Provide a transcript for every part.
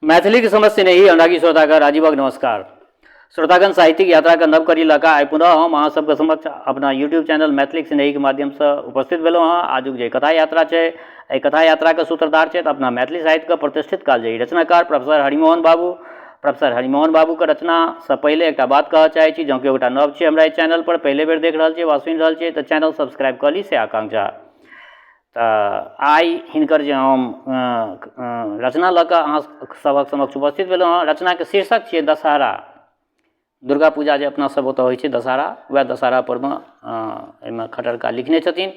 मैथिली की समझ से नहीं अनुरागी श्रोतागण राजीवक नमस्कार। श्रोतागण साहित्यिक यात्रा का नव करी लगा आइ पुनः हम अहाँ सबके समक्ष अपना यूट्यूब चैनल मैथिली स्नेही के माध्यम से उपस्थित भेलहुँ हँ। आजुक जे कथा यात्रा है एहि कथा यात्रा के सूत्रधार छथि अपना मैथिली साहित्य के प्रतिष्ठित कालजयी रचनाकार प्रोफेसर हरिमोहन बाबू। प्रोफेसर हरिमोहन बाबू के रचना से पहले एक बात कह चाहे छी, जँ केओ नव छै हमरा चैनल पर पहले बेर देख रहा वा सुनि रहल छियै तऽ चैनल सब्सक्राइब कर ली से आकांक्षा। आई हिनकर जे हम रचना लऽ कऽ अहाँ सभक समक्ष उपस्थित भेलहुँ हँ। रचना के शीर्षक छियै दशहरा। दुर्गा पूजा जे अपना सब ओतऽ होइ छै दशहरा, वएह दशहरा पर्व एहिमे खटरका लिखने छथिन।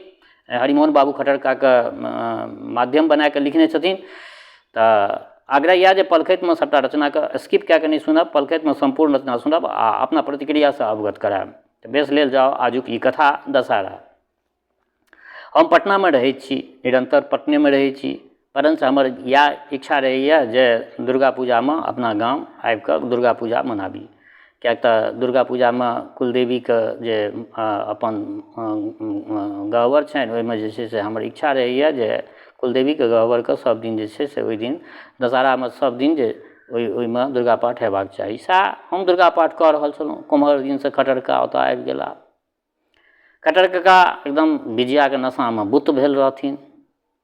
हरिमोहन बाबू खटरका के माध्यम बना कऽ लिखने छथिन। तऽ आग्रह यऽ जे पलखतिमे सबटा रचना के स्किप कऽ कऽ नहि सुनब, पलखतिमे संपूर्ण रचना सुनब आ अपना प्रतिक्रिया से अवगत करायब। तऽ बेस लेल जाओ आजुक ई कथा दशहरा। हम पटना में रहै छी, निरंतर पटने में रहै छी, परंतु हमर इएह इच्छा रहैए जे दुर्गा पूजा में अपना गाम आबि कऽ दुर्गा पूजा मनाबी। किएक तऽ दुर्गा पूजा में कुलदेवी के जे अपन गह्वर छनि ओहिमे जे छै से हमर इच्छा रहैए जे कुलदेवी के गह्वर के सब दिन जे छै से ओहि दिन दशहरा में सब दिन जे ओहिमे दुर्गा पाठ हेबाक चाही। सएह हम दुर्गा पाठ कऽ रहल छलहुँ। कुम्हर दिन से खटरका ओतऽ आबि गेला। कटर कका एकदम बिजिया के नशा में बुत भेल रहथिन,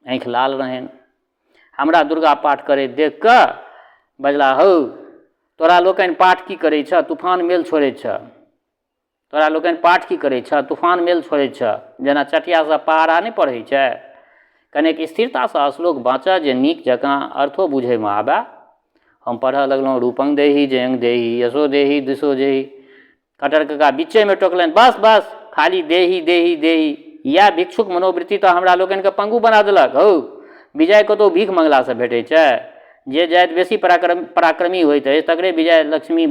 आँखि लाल रहनि। हमरा दुर्गा पाठ करैत देख कऽ बजला, हौ तोरा लोकनि पाठ की करै छ, तूफान मेल छोड़ै छ। तोरा लोकनि पाठ की करै छ, तूफान मेल छोड़ै छ। जेना चटिया से पहाड़ा नहि पढ़ै छै। कनेक स्थिरता से श्लोक बाँचऽ जे नीक जकाँ अर्थो बुझै में आबे। हम पढ़ऽ लगलहुँ, रूपं देहि जयं देहि यशो देहि दिशो देहि। कटर कका बीचे में टोकलनि, बस बस खाली देही देही देही। इएह भिक्षुक मनोवृत्ति तऽ हमरा लोकनिके पंगु बना देलक। हौ विजय कतहु भीख मंगला से भेटै छै। जे जाति बेसी पराक्रमी होइत अछि तकरे विजय लक्ष्मी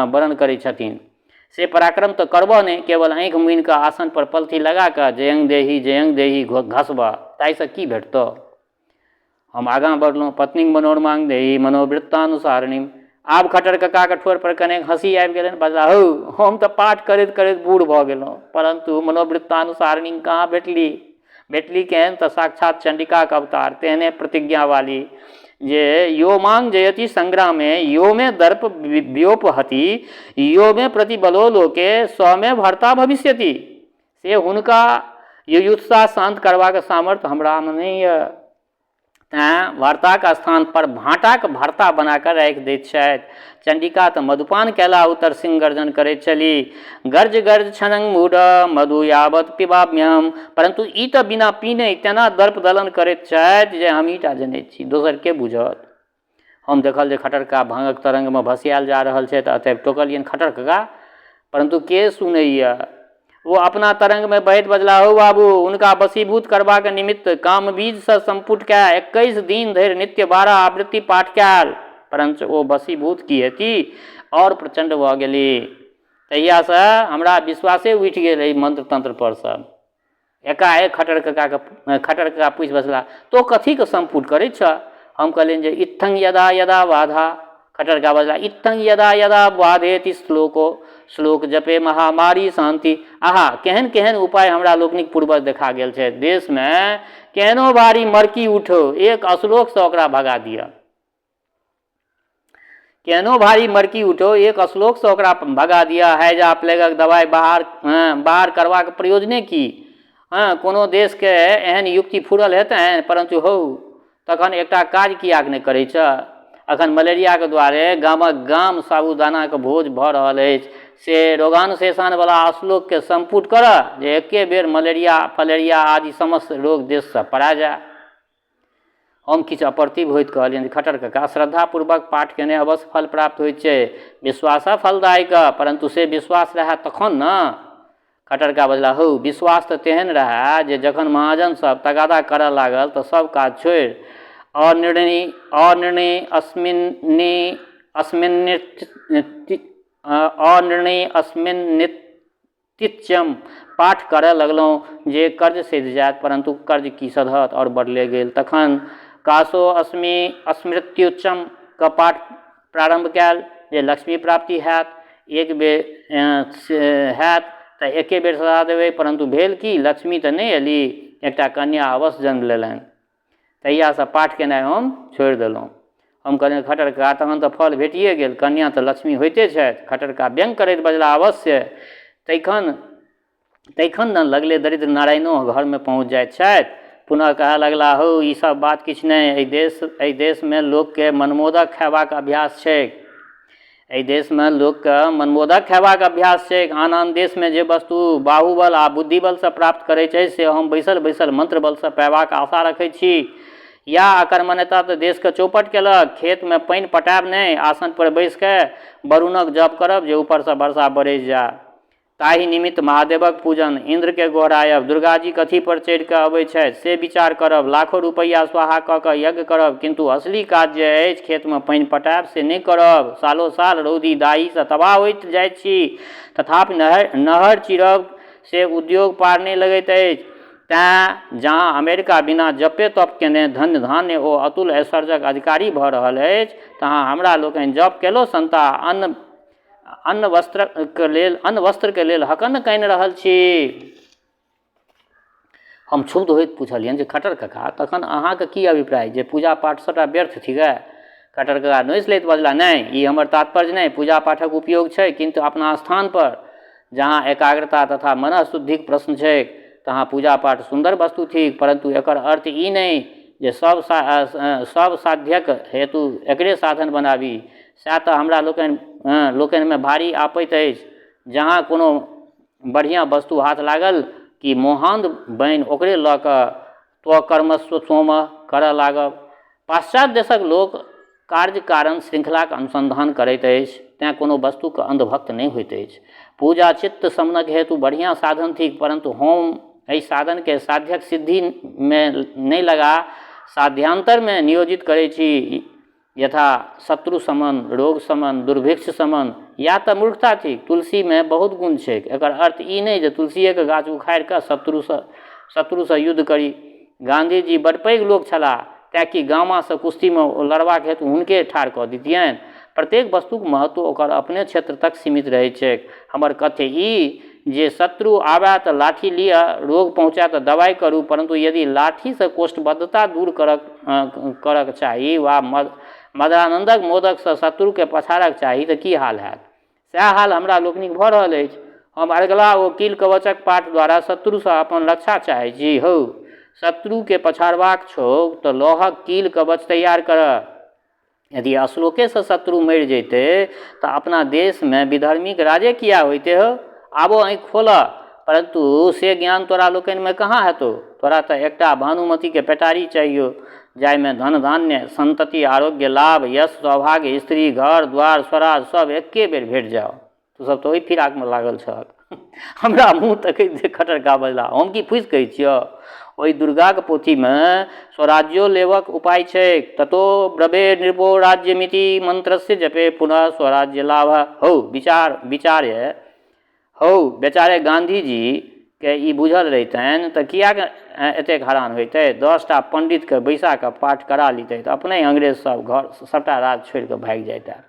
वरण करै छथिन। से पराक्रम तऽ करबह नहि, केवल आँखि मुनि कऽ आसन पर पलथी लगा कऽ जयं देही घसबह, ताहिसँ की भेटतौ। हम आगाँ बढ़लहुँ, पत्नी मनोरमांग देही मनोवृत्तानुसारिणी। आब खटर कका के ठोर पर कनेक हंसी आबि गेलनि। बजला, हौ हम तऽ पाठ करैत करैत बूढ़ भऽ गेलहुँ, परंतु मनोवृत्तानुसारिणी कहाँ भेटली। भेटली केहन तऽ साक्षात चंडिका के अवतार, तेहने प्रतिज्ञा वाली जे यो मांग जयति संग्रामे यो में दर्प व्योपहति यो में प्रतिबलो लोके स्व में भर्ता भविष्यति। से हुनका युयुत्सा शांत करबाक सामर्थ्य हमरा में नहीं है। तैँ वार्ताक स्थान पर भाँटाक भर्ता बना कऽ राखि दैत छथि। चंडिका तऽ मधुपान कैला उत्तर सिंह गर्जन करैत छली, गर्ज गर्ज छनंग मूढ़ मधु यावत पिबाम्यहम। परंतु ई तऽ बिना पीने तेना दर्प दलन करैत छथि जे हमहीटा जनैत छी, दोसर के बुझत। हम देखल जे खटरका भांगक तरंग में भसियाल जा रहल छै तऽ अतएव टोकलियन खटर कका, परंतु के सुनैया। वो अपना तरंग में बहैत बजला, हौ बाबू उनका वशीभूत करबाक निमित्त काम बीज से संपुट के 21 दिन धरि नित्य 12 आवृत्ति पाठ कयल, परंतु ओ वशीभूत की हेती और प्रचंड भऽ गेली। तहिया से हमरा विश्वासे उठि गेल एहि मंत्र तंत्र पर से। एकाएक खटर कका पूछि बसला, तो कथी के संपुट करै छ। हम कहलियनि जे इत्थं यदा यदा बाधा। खटर का बजला, इत्थं यदा यदा बाधेति श्लोको श्लोक जपे महामारी शांति। आहा केहन केहन उपाय हमरा लोकनिक पूर्वज देखा गेल छै। देश में केहनो भारी मरकी उठो एक श्लोक से ओकरा भगा दिया। केहनो भारी मरकी उठो एक श्लोक से ओकरा भगा दिया। हैजा प्लेगक दवाई बाहर करबाक प्रयोजने की। कोनो देश के एहन युक्ति फूरल हेतनि, परंतु हौ तखन एकटा काज कियाक नहि करै छ। अखन मलेरिया के द्वारे गामक गाम साबूदाना के भोज भऽ रहल अछि। से रोगानुशेषण वाला श्लोक के संपुट करऽ जे एके बेर मलेरिया फलेरिया आदि समस्त रोग देश से पड़ा जाए। हम किछु अप्रतिभ होइत कहलियनि, खटर कका श्रद्धापूर्वक पाठ केने अवश्य फल प्राप्त होइत छै, विश्वास फलदायक, परंतु से विश्वास रहै तखन न। खटर का बजला, हौ विश्वास तऽ तेहन रहै जे जखन महाजन सब तगादा करऽ लागल तऽ सब काज छोड़ि अस्मिन्नित्यम पाठ करऽ लगलहुँ जे कर्ज सधि जायत, परंतु कर्ज की सधत और बढ़ले गेल। तखन कासो अस्मृत्युच्चम का पाठ प्रारंभ कयल जे लक्ष्मी प्राप्ति हैत, एक बेर हैत तऽ एके बेर सधा देबै, परंतु भेल की लक्ष्मी तऽ नहि एली, एकटा कन्या अवश्य जन्म लेलनि। तहिया से पाठ केनाइ हम छोड़ि देलहुँ। हम कहलियनि खट्टर काका तहन तऽ फल भेटिए गेल, कन्या तऽ लक्ष्मी होइते छथि। खट्टर काका व्यंग करैत बजला अवश्य। तखन न लगले दरिद्र नारायणो घरमे पहुँच जाइत छथि। पुनः कहऽ लगला, हौ ई सब बात किछु नहि, एहि देशमे लोकके मनमोदक खयबाक अभ्यास छै। एहि देशमे लोकके मनमोदक खयबाक अभ्यास छै। आन आन देशमे जे वस्तु बाहुबल आ बुद्धिबलसँ प्राप्त करैत छै से हम बैसल बैसल मंत्र बलसँ पयबाक आशा रखैत छी। या अकर्मण्यता तऽ देशके चौपट केलक। खेतमे पानि पटायब नहि, आसन पर बैस कऽ वरुणक जप करब जे ऊपरसँ वर्षा बरसि जाय। ताहि निमित्त महादेवक पूजन, इंद्रके गोहरायब, दुर्गा जी कथी पर चढ़ि कऽ अबैत छथि से विचार करब, लाखों रुपैआ स्वाहा कऽ कऽ यज्ञ करब, किंतु असली काज जे अछि खेतमे पानि पटायब से नहि करब। सालो साल रौदी दाहीसँ तबाह होइत जाइत छी, तथापि नहर चिरब से उद्योग पार नहि लगैत अछि। तैँ जहाँ अमेरिका बिना जपे तप केने धन्य धान्य ओ अतुल ऐश्वर्यक अधिकारी भऽ रहल अछि, तहाँ हमरा लोकनि जप केलो संता अन्न वस्त्रके लेल हकन कानि रहल छी। हम क्षुब्ध होइत पूछलियनि जे खट्टर काका तखन अहाँके की अभिप्राय जे पूजा पाठ सबटा व्यर्थ थिकै? खट्टर काका नोचि लैत बजला, नहि, ई हमर तात्पर्य नहि। पूजा पाठक उपयोग छै, किंतु अपना स्थान पर जहाँ एकाग्रता तथा मन शुद्धिक प्रश्न छै तहाँ पूजा पाठ सुंदर वस्तु थिक, परंतु एकर अर्थ ई नहि जे सब साध्यक हेतु एकरे साधन बनाबी। सएह तऽ हमरा लोकनिमे भारी आपैत अछि। जहाँ कोनो बढ़िआँ वस्तु हाथ लागल कि मोहान्ध बनि ओकरे लऽ कऽ त्वकर्मस्व सोम करऽ लागब। पाश्चात्य देशक लोक कार्य कारण श्रृंखलाक अनुसंधान करैत अछि, तेँ कोनो वस्तुके अंधभक्त नहीं होइत अछि। पूजा चित्त शमनक हेतु बढ़िआँ साधन थिक, परंतु हम एहि साधनके साध्यक सिद्धिमे नहीं लगा साध्यांतरमे नियोजित करै छी, यथा शत्रु शमन, रोग शमन, दुर्भिक्ष शमन। या तऽ मूर्खता थिक। तुलसीमे बहुत गुण छै, एकर अर्थ ई नहि जे तुलसिएके गाछ उखाड़ि कऽ शत्रुसँ युद्ध करी। गांधी जी बड़ पैघ लोक छलाह, तैँ कि गामासँ कुश्तीमे लड़बाक हेतु हुनके ठाढ़ कऽ दितियनि। प्रत्येक वस्तुक महत्व ओकर अपने क्षेत्र तक सीमित रहै छै। हमर कथ्य ई जे शत्रु आबै तऽ लाठी लिअ, रोग पहुँचा तऽ दवाई करू, परंतु यदि लाठीसँ कोष्ठबद्धता दूर करक चाही वा मदानंदक मोदकसँ शत्रुके पछाड़क चाही तऽ की हाल हैत? सएह हाल हमरा लोकनिक भऽ रहल अछि। हम अरगला ओ कील कवचक पाठ द्वारा शत्रुसँ अपन रक्षा चाहै छी। हौ, शत्रुके पछाड़बाक छौ तऽ लोहक कील कवच तैयार करऽ। यदि अश्लोकेसँ शत्रु मरि जैते तऽ अपना देशमे विधर्मीक राजे किया होइते हो? आबो आँखि खोलऽ, परंतु से ज्ञान तोरा लोकनिमे कहाँ हेतौ। तोरा तऽ एकटा भानुमतीके पेटारी चाहियो, जाहिमे धन धान्य संतति आरोग्य लाभ यश सौभाग्य स्त्री घर द्वार स्वराज सब एके बेर भेट जाओ। तू सब तऽ ओहि फिराकमे लागल छहक। हमरा मुँह तकैत जे खट्टर काका बजला, हम की फुसि कहै छियौ? ओहि दुर्गाक पोथीमे स्वराज्यो लेबक उपाय छै। ततो ब्रवे नृपो राज्यमिति मंत्रस्य जपे पुनः स्वराज्य लाभ। हौ विचार्य हौ बेचारे गांधी जी के ई बुझल रहितनि तऽ कियाक एतेक हैरान होइतै? 10टा पंडितके बैसा कऽ पाठ करा लितै तऽ अपने अंग्रेज सब घर सबटा राज छोड़ि कऽ भागि जाइता।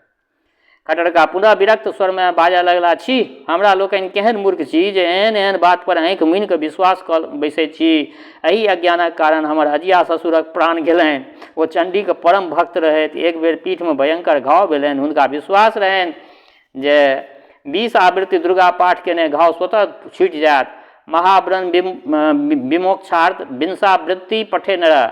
खट्टर काका पुनः विरक्त स्वरमे बाजऽ लगला, छी, हमरा लोकनि केहन मूर्ख छी जे एहन एहन बात पर आँखि मुनि कऽ विश्वास कऽ बैसैत छी। एहि अज्ञानक कारण हमर अजिया ससुरक प्राण गेलनि। ओ चण्डीके परम भक्त रहथि। एक बेर पीठमे भयंकर घाव भेलनि। हुनका विश्वास रहनि जे 20 आवृत्ति दुर्गा पाठ केने घाव स्वतः छूटि जायत। महाव्रण विमोक्षार्थ विंशावृत्ति पठे नर।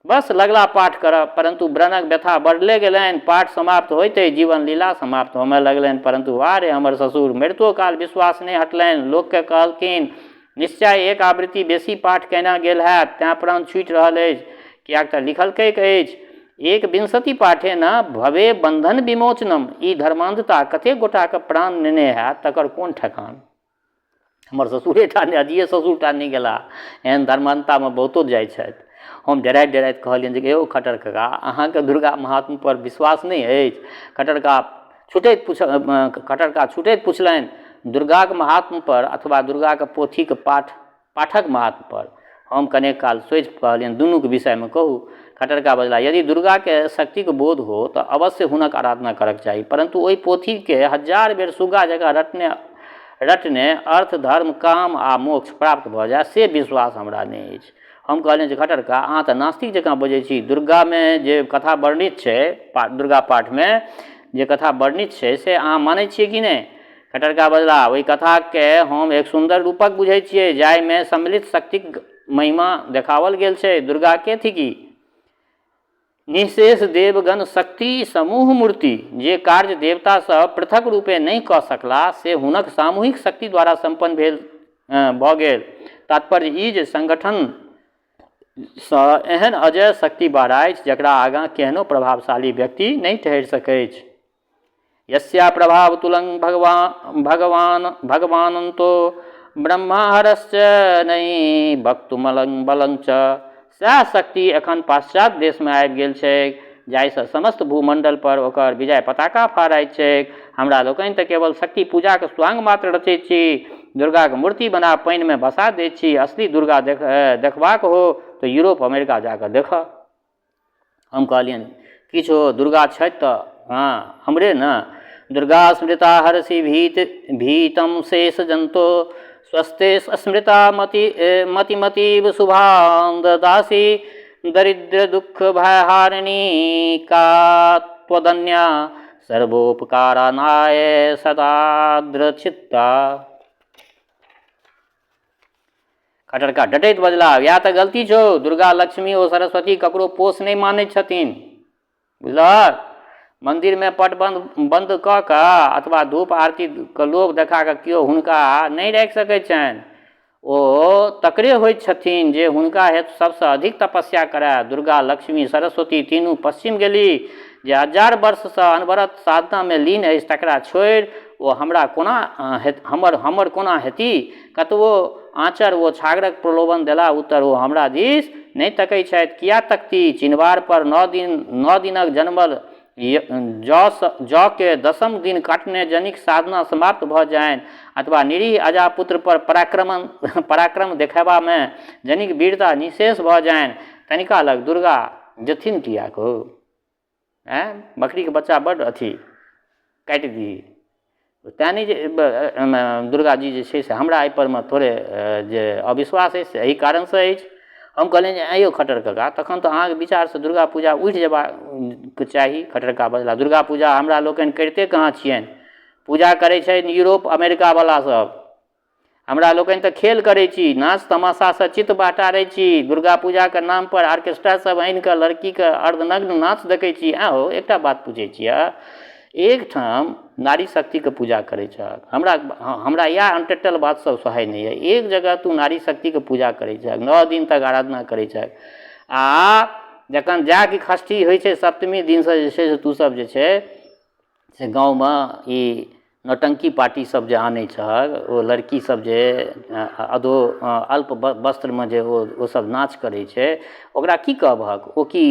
बस लगला पाठ करब, परंतु व्रणक व्यथा बढ़ले गेलनि। पाठ समाप्त होइते जीवन लीला समाप्त होमय लगलनि। परंतु वाह रे हमर ससुर, मृत्यो काल विश्वास नहीं हटलनि। लोकके कहलखिन निश्चय एक आवृत्ति बेसी पाठ केना गेल हैत, तेँ प्राण छूटि रहल अछि। कियाक तऽ लिखलकै अछि, 1 पाठे न भवे बंधन विमोचनम। ई धर्मांधता कतेक गोटाके प्राण नेने हैत तकर कोन ठेकान? हमर ससुरे टा नहि, अजिए ससुर टा नहीं गेला, एहन धर्मांधतामे बहुतो जाइ छथि। हम डराइत कहलियनि जे यौ खट्टर काका, अहाँके दुर्गा महात्म पर विश्वास नहीं अछि? खट्टर काका छुटैत पुछलनि, दुर्गाक महात्म पर अथवा दुर्गाके पोथीके पाठक महात्म पर? हम कनेक काल सोचि कहलियनि, दुनूके विषयमे कहू। खट्टर काका बजला, यदि दुर्गाके शक्तिके बोध हो तऽ अवश्य हुनक आराधना करक चाही, परंतु ओहि पोथीके 1000 बेर सुग्गा जकाँ रटने अर्थ धर्म काम आ मोक्ष प्राप्त भऽ जाय से विश्वास हमरा नहीं अछि। हम कहलियनि जे खटरका अहाँ तऽ नास्तिक जकाँ बजै छी, दुर्गामे जे कथा वर्णित छै, दुर्गा पाठमे जे कथा वर्णित छै से अहाँ मानै छियै कि नहि? खटरका बजला ओहि कथाके हम एक सुन्दर रूपक बुझै छियै जाहिमे सम्मिलित शक्तिक महिमा देखाओल गेल छै। दुर्गा के थी की? निशेष देवगण शक्ति समूह मूर्ति, जे कार्य देवता सब पृथक रूपे नहीं कऽ सकला से हुनक सामूहिक शक्ति द्वारा संपन्न भेल भऽ गेल। तात्पर्य ई जे संगठन सँ एहन अजय शक्ति बाहर अछि जकरा आगाँ केहनो प्रभावशाली व्यक्ति नहीं ठहरि सकैछ। यस्या प्रभाव तुलं भगवानन्तो ब्रह्माहरश्च नहीं वक्तुमलं बलं च। सएह शक्ति एखन पाश्चात्य देशमे आबि गेल छै जाहिसँ समस्त भूमंडल पर ओकर विजय पताका फहराइत छै। हमरा लोकनि तऽ केवल शक्ति पूजाके स्वांग मात्र रचैत छी, दुर्गाके मूर्ति बना पानिमे भसा दैत छी। असली दुर्गा देखबाक हो तऽ यूरोप अमेरिका जाकऽ देखऽ। हम कहलियनि किछु दुर्गा छथि तऽ हाँ हमरे न। दुर्गा स्मृता हरसि भीतम शेष जंतो स्वस्थे स्मृता मतिमतीव शुभां ददासि दरिद्र दुख भयहारिणी का त्वदन्या सर्वोपकारानाय सदा दृढ़चित्ता। खटरका डटैत बजला या तऽ गलती छौ, दुर्गा लक्ष्मी ओ सरस्वती ककरो पोष नहीं मानै छथिन, बुझलक? मंदिर में पट बंद कऽ कऽ अथवा धूप आरती के लोभ देखा कऽ केओ हुनका नहीं राखि सकैत छनि। ओ तकरे होइत छथिन जे हुनका हेतु सबसँ अधिक तपस्या करए। दुर्गा लक्ष्मी सरस्वती तीनू पश्चिम गेली, जे 1000 वर्षसँ अनवरत साधनामे लीन अछि तकरा छोड़ि ओ हमरा कोना हमर कोना हेती? कतबो आँचर ओ छागरक प्रलोभन देला उत्तर ओ हमरा दिस नहीं तकै छथि। किया तकती? चिन्हबार पर 9 दिनक जन्मल जौ के 10म दिन काटने जनिक साधना समाप्त भऽ जाइन, अथवा निरीह अजापुत्र पर पराक्रम देखेबा में जनिक वीरता निशेष भऽ जाइन, तनिका लग दुर्गा जथिन किया को? बकरी के बच्चा बड़ अथी काटि दी। तैं नहीं जे दुर्गा जी जे छै से हमरा एहि परमे थोड़े जे अविश्वास अछि से एहि कारणसँ अछि। हम कहलियनि जे आइयो खटर काका तखन तऽ अहाँके विचारसँ दुर्गा पूजा उठि जेबाक चाही। खटरका बजला दुर्गा पूजा हमरा लोकनि करिते कहाँ छियनि, पूजा करै छै यूरोप अमेरिका वाला सब, हमरा लोकनि तऽ खेल करै छी, नाच तमाशासँ चित्त बाटारै छी। दुर्गा पूजाके नाम पर ऑर्केस्ट्रा सब आनि कऽ लड़कीके अर्धनग्न नाच देखै छी। हो एकटा बात पूछै छियै, एक ठाम नारी शक्तिके पूजा करै छहक, हमरा इएह अनटटल बात सब सोहाय नहीं है। एक जगह तू नारी शक्तिके पूजा करै छहक, 9 दिन तक आराधना करै छहक, आ जखन जाके षष्ठी होइ छै सप्तमी दिनसँ जे छै से तू सब जे छै से गाँवमे ई नौटंकी पार्टी सब जे आनै छहक, ओ लड़की सब जे अल्प वस्त्रमे जे ओ सब नाच करै छै, ओकरा की कहबहक? ओ की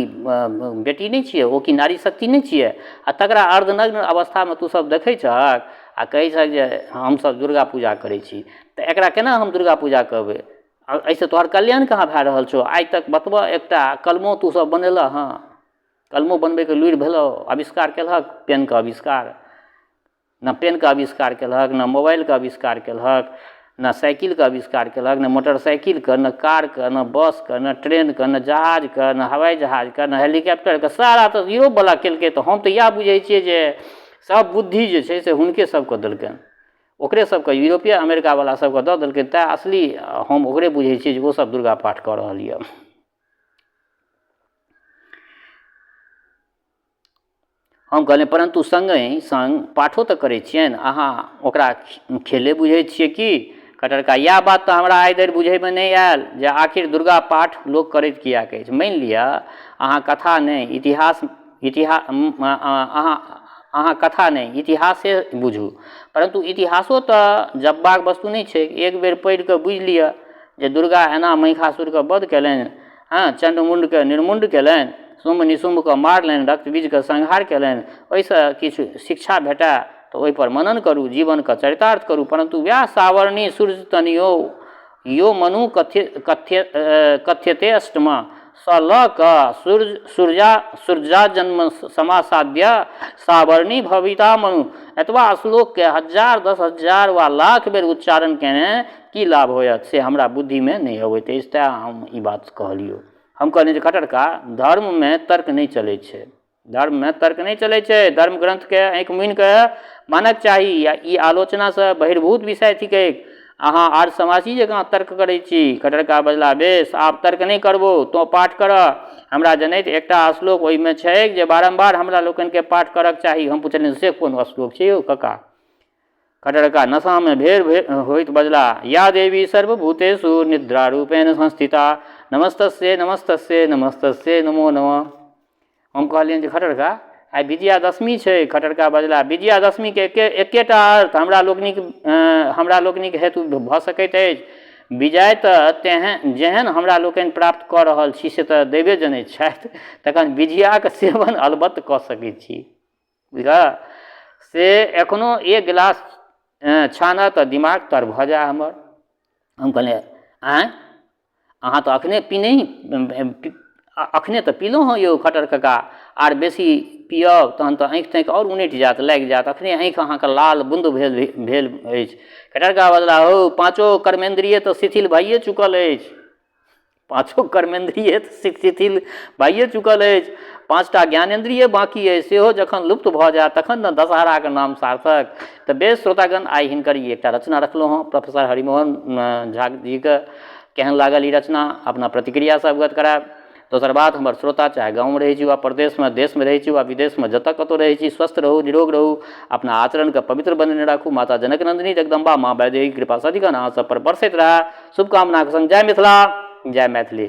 बेटी नहीं छियै? ओ की नारी शक्ति नहीं छियै? आ तकरा अर्धनग्न अवस्थामे तू सब देखै छहक आ कहै छहक जे हमसब दुर्गा पूजा करै छी। तऽ एकरा केना हम दुर्गा पूजा कहबै? एहिसँ तोहर कल्याण कहाँ भए रहल छौ? आइ तक बतबऽ एकटा कलमो तू सब बनेलह? हाँ, कलमो बनबैके लुरि भेलौ, आविष्कार केलहक पेनके आविष्कार? न पेनके आविष्कार केलहक, न मोबाइलके आविष्कार केलहक, न साइकिलके आविष्कार केलहक, न मोटरसाइकिलके, न कारके, न बसके, न ट्रेनके, न जहाजके, न हवाई जहाजके, न हेलीकॉप्टरके, सारा तऽ यूरोपवला केलकै। तऽ हम तऽ इएह बुझै छियै जे सब बुद्धि जे छै से हुनके सबके देलकनि, ओकरे सबके यूरोपीय अमेरिका वाला सबके दऽ देलकै। तेँ असली हम ओकरे बुझै छियै जे ओ सब दुर्गा पाठ कऽ रहल यऽ। हम कहलियै परंतु संगहि संग पाठो तऽ करै छियनि, अहाँ ओकरा खेले बुझै छियै की? खटरका इएह बात तऽ हमरा आइ धरि बुझैमे नहीं आयल जे आखिर दुर्गा पाठ लोक करैत किएक अछि। मानि लिअ अहाँ कथा नहीं अहाँ कथा नहीं इतिहासे बुझू, परंतु इतिहासो तऽ जब्बाक वस्तु नहीं छै। एक बेर पढ़ि कऽ बुझि लिअ जे दुर्गा एना महिषासुरके वध केलनि, हाँ, चंडमुंडके निर्मुंड केलनि, शुंभ निशुंभके मारलनि, रक्त बीजके संहार केलनि। ओहिसँ किछु शिक्षा भेटय तऽ ओहि पर मनन करू, जीवनके चरितार्थ करू। परंतु वएह सावर्णी सूर्य तनयो यो मनु कथ्यते अष्टमा स ल क सूर्या जन्म समासाद्य सावर्णी भविता मनु। एतबा श्लोक के 1000 10,000 वा लाख बेर उच्चारण केने की लाभ होयत से हमरा बुद्धि में नहीं अबैत अछि, तेँ हम ई बात कहलियो। हम कहलिए जे खटरका धर्म में तर्क नहीं चलै छै, धर्म में तर्क नहीं चलै छै, धर्म ग्रंथ के आँखि मुनि के मानक चाही। या ई आलोचना से बहिर्भूत विषय थिकै। अहाँ आर समाजी जकाँ तर्क करै छी। खटरका बजला बेस आब तर्क नहीं करबो, तो पाठ कर। हमरा जनैत एकटा श्लोक ओहिमे छै जे बारम्बार हमरा लोकनि के पाठ करक चाही। हम पुछलियनि से कोन श्लोक छै यौ कका? खटरका नशा में भेर होइत बजला, या देवी सर्वभूतेषु निद्रा रूपेण संस्थिता नमस्तस्यै नमस्तस्यै नमस्तस्यै नमो नमः। हम कहलियनि जे खटरका आइ विजयादशमी छै। खटरका बजला, विजयादशमी के एकेटा अर्थ हमरा लोकनिक हेतु भऽ सकैत अछि। विजय तऽ तेहन जेहन हमरा लोकनि प्राप्त कऽ रहल छी से तऽ देवे जनैत छथि, तखन विजयाक सेवन अलबत्त कऽ सकैत छी। बुझल से एखनो एक गिलास छानऽ तऽ दिमाग तर भऽ जाए हमर। हम कहलिए आँय अहाँ तऽ अखने तऽ पीलहुँ हँ यौ खटर कका, आर बेसी पियब तहन तऽ आँखि ताँखि आओर उनटि जायत, लागि जायत। अखने आँखि अहाँके लाल बुंद भेल अछि। खटरका बदला हो, पाँचो कर्मेंद्रिय तऽ शिथिल भइए चुकल अछि, पाँचो कर्मेंद्रिय तऽ शिथिल भइए चुकल अछि। 5टा ज्ञानेंद्रिय बाकी अछि, सेहो जखन लुप्त भऽ जायत तखन ने दशहराके नाम सार्थक। तऽ बेस श्रोतागण, आइ हिनकर ई एकटा रचना रखलहुँ हँ प्रोफेसर हरिमोहन झा जी के। केहन लागल ई रचना अपना प्रतिक्रिया से अवगत करायब। दोसर बात, हमर श्रोता चाहे गाँव में रहै छी वा प्रदेश में, देश में रहै छी वा विदेश में, जतऽ कतौ रहै छी, स्वस्थ रहू, निरोग रहू, अपना आचरण के पवित्र बनेने राखू। माता जनक नंदिनी जगदम्बा माँ वैदेही कृपा सदिखन अहाँ सब पर बरसैत रहे। शुभकामना के संग जय मिथिला, जय मैथिली।